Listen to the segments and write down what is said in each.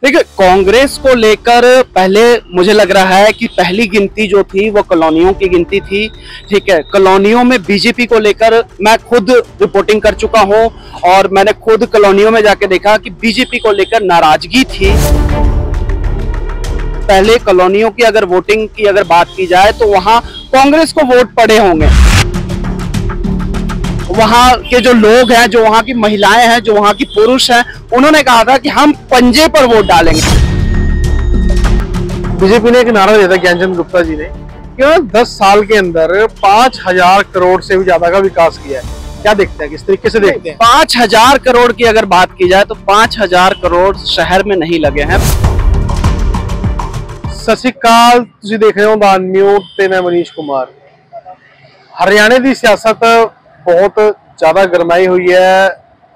देखिए, कांग्रेस को लेकर पहले मुझे लग रहा है कि पहली गिनती जो थी वो कॉलोनियों की गिनती थी। ठीक है, कॉलोनियों में बीजेपी को लेकर मैं खुद रिपोर्टिंग कर चुका हूं और मैंने खुद कॉलोनियों में जाके देखा कि बीजेपी को लेकर नाराजगी थी। पहले कॉलोनियों की अगर वोटिंग की अगर बात की जाए तो वहां कांग्रेस को वोट पड़े होंगे। वहां के जो लोग हैं, जो वहां की महिलाएं हैं, जो वहां की पुरुष हैं, उन्होंने कहा था कि हम पंजे पर वोट डालेंगे। बीजेपी ने एक नारा दिया था ज्ञानचंद गुप्ता जी ने कि 10 साल के अंदर 5,000 करोड़ से भी ज्यादा का विकास किया है। क्या देखते हैं, किस तरीके से देखते हैं? 5,000 करोड़ की अगर बात की जाए तो 5,000 करोड़ शहर में नहीं लगे हैं। सत श्री अकाल, तुसीं देख रहे हो द न्यूज़ ते मैं मनीष कुमार। हरियाणे की सियासत बहुत ज्यादा गरमाई हुई है।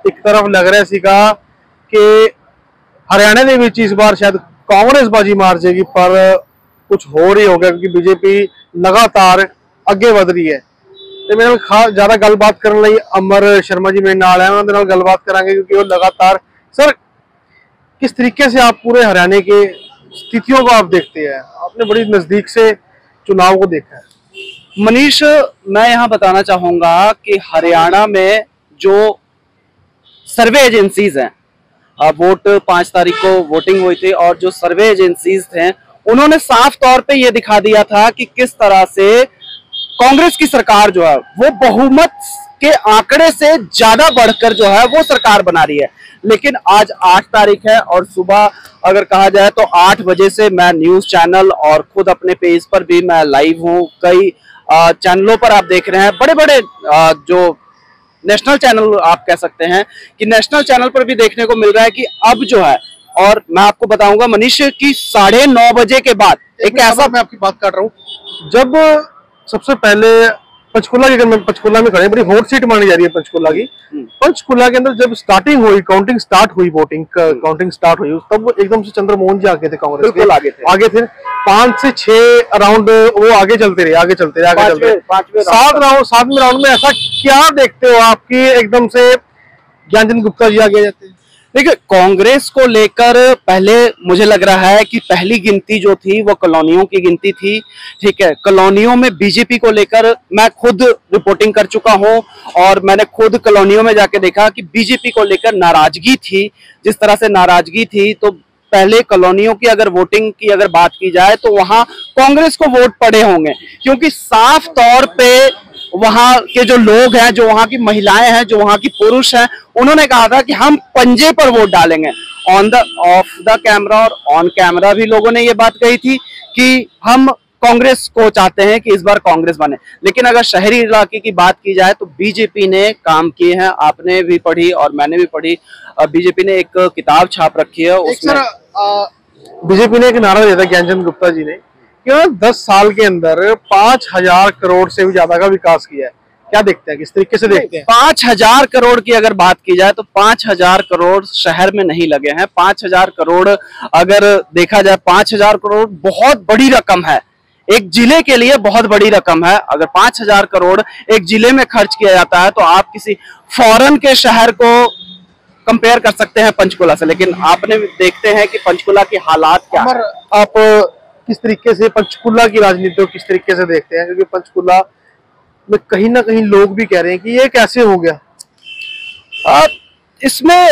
एक तरफ लग रहा सीगा कि हरियाणे दे विच इस बार शायद कांग्रेस बाजी मार जाएगी, पर कुछ हो रही हो गया क्योंकि बीजेपी लगातार अगे वध रही है। तो मेरे नाल ज्यादा गलबात करने लई अमर शर्मा जी मेरे नाल है, उन्हां दे नाल गलबात करांगे क्योंकि वो लगातार। सर, किस तरीके से आप पूरे हरियाणा के स्थितियों को आप देखते हैं? आपने बड़ी नजदीक से चुनाव को देखा है। मनीष, मैं यहाँ बताना चाहूंगा कि हरियाणा में जो सर्वे एजेंसीज हैं, वोट 5 तारीख को वोटिंग हुई थी और जो सर्वे एजेंसीज थे उन्होंने साफ तौर पे ये दिखा दिया था कि किस तरह से कांग्रेस की सरकार जो है वो बहुमत के आंकड़े से ज्यादा बढ़कर जो है वो सरकार बना रही है। लेकिन आज 8 तारीख है और सुबह अगर कहा जाए तो 8 बजे से मैं न्यूज चैनल और खुद अपने पेज पर भी मैं लाइव हूँ। कई चैनलों पर आप देख रहे हैं, बड़े बड़े जो नेशनल चैनल आप कह सकते हैं कि नेशनल चैनल पर भी देखने को मिल रहा है कि अब जो है, और मैं आपको बताऊंगा मनीष की 9:30 बजे के बाद एक ऐसा, मैं आपकी बात कर रहा हूँ, जब सबसे पहले पंचकुला के, मैं पंचकुला में खड़े, बड़ी हॉट सीट मानी जा रही है पंचकुला की। पंचकुला के अंदर जब स्टार्टिंग हुई, काउंटिंग स्टार्ट हुई, वोटिंग काउंटिंग स्टार्ट हुई, तब एकदम से चंद्रमोहन जी आगे थे, कांग्रेस के आगे थे। 5 से 6 राउंड वो आगे चलते रहे। 7वें राउंड में ऐसा क्या देखते हो आपकी एकदम से ज्ञानचंद गुप्ता जी आगे जाते हैं? देखिए, कांग्रेस को लेकर पहले मुझे लग रहा है कि पहली गिनती जो थी वो कॉलोनियों की गिनती थी। ठीक है, कॉलोनियों में बीजेपी को लेकर मैं खुद रिपोर्टिंग कर चुका हूं और मैंने खुद कॉलोनियों में जाके देखा कि बीजेपी को लेकर नाराजगी थी। जिस तरह से नाराजगी थी, तो पहले कॉलोनियों की अगर वोटिंग की अगर बात की जाए तो वहां कांग्रेस को वोट पड़े होंगे, क्योंकि साफ तौर पे वहां के जो लोग हैं, जो वहां की महिलाएं हैं, जो वहां की पुरुष हैं, उन्होंने कहा था कि हम पंजे पर वोट डालेंगे। ऑफ द कैमरा और ऑन कैमरा भी लोगों ने ये बात कही थी कि हम कांग्रेस को चाहते हैं कि इस बार कांग्रेस बने। लेकिन अगर शहरी इलाके की बात की जाए तो बीजेपी ने काम किए हैं, आपने भी पढ़ी और मैंने भी पढ़ी। बीजेपी ने एक किताब छाप रखी है, उसमें बीजेपी ने एक नारा दिया था ज्ञानचंद गुप्ता जी ने कि 10 साल के अंदर 5,000 करोड़ से भी ज्यादा का विकास किया है। क्या देखते हैं, किस तरीके से देखते हैं? 5,000 करोड़ की अगर बात की जाए तो 5,000 करोड़ शहर में नहीं लगे हैं। 5,000 करोड़ अगर देखा जाए, 5,000 करोड़ बहुत बड़ी रकम है, एक जिले के लिए बहुत बड़ी रकम है। अगर 5,000 करोड़ एक जिले में खर्च किया जाता है तो आप किसी फॉरेन के शहर को कंपेयर कर सकते हैं पंचकुला से। लेकिन आपने देखते हैं कि पंचकुला की हालात क्या है। आप किस तरीके से पंचकुला की राजनीति को किस तरीके से देखते हैं? क्योंकि पंचकुला में कहीं ना कहीं लोग भी कह रहे हैं कि ये कैसे हो गया। इसमें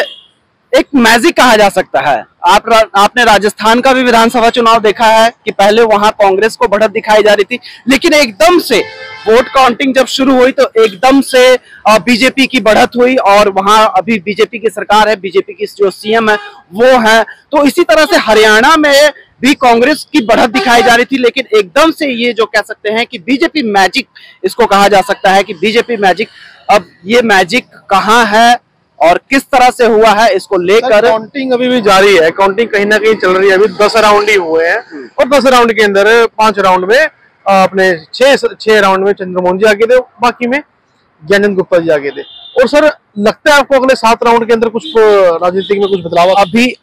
एक मैजिक कहा जा सकता है। आपने राजस्थान का भी विधानसभा चुनाव देखा है कि पहले वहां कांग्रेस को बढ़त दिखाई जा रही थी, लेकिन एकदम से वोट काउंटिंग जब शुरू हुई तो एकदम से बीजेपी की बढ़त हुई और वहां अभी बीजेपी की सरकार है, बीजेपी की जो सीएम है वो है। तो इसी तरह से हरियाणा में भी कांग्रेस की बढ़त दिखाई जा रही थी, लेकिन एकदम से ये जो कह सकते हैं कि बीजेपी मैजिक इसको कहा जा सकता है कि बीजेपी मैजिक। अब ये मैजिक कहाँ है और किस तरह से हुआ है, इसको लेकर काउंटिंग अभी भी जारी है। काउंटिंग कहीं ना कहीं चल रही है। अभी 10 राउंड ही हुए हैं और 10 राउंड के अंदर 5 राउंड में अपने 6 राउंड में चंद्रमोहन जी आगे थे, बाकी में ज्ञानचंद गुप्ता जी आगे थे। और सर, लगता है आपको अगले 7 राउंड के अंदर कुछ राजनीति में कुछ बदलाव?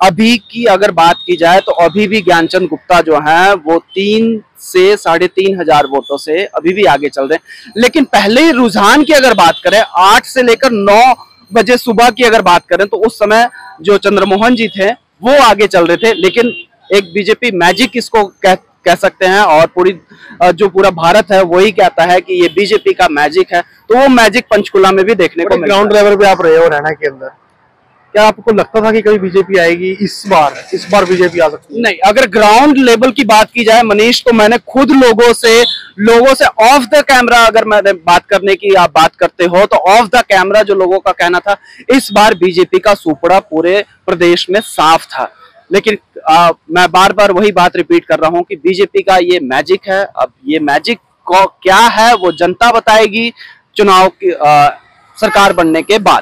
अभी की अगर बात की जाए तो अभी भी ज्ञानचंद गुप्ता जो है वो 3 से 3,500 वोटों से अभी भी आगे चल रहे हैं। लेकिन पहले रुझान की अगर बात करें, 8 से लेकर 9 बजे सुबह की अगर बात करें तो उस समय जो चंद्रमोहन जी थे वो आगे चल रहे थे, लेकिन एक बीजेपी मैजिक इसको कह सकते हैं, और जो पूरा भारत है वही कहता है कि ये बीजेपी का मैजिक है। तो वो मैजिक पंचकुला में भी देखने को मिला। ग्राउंड लेवल पे आप रहे हो हरियाणा के अंदर, क्या आपको लगता था कि कभी बीजेपी आएगी? इस बार बीजेपी आ सकती है? नहीं, अगर ग्राउंड लेवल की बात की जाए मनीष, तो मैंने खुद लोगों से ऑफ द कैमरा, अगर मैंने बात करने की आप बात करते हो तो ऑफ द कैमरा जो लोगों का कहना था, इस बार बीजेपी का सुपड़ा पूरे प्रदेश में साफ था। लेकिन मैं बार बार वही बात रिपीट कर रहा हूं कि बीजेपी का ये मैजिक है। अब ये मैजिक क्या है वो जनता बताएगी चुनाव की सरकार बनने के बाद।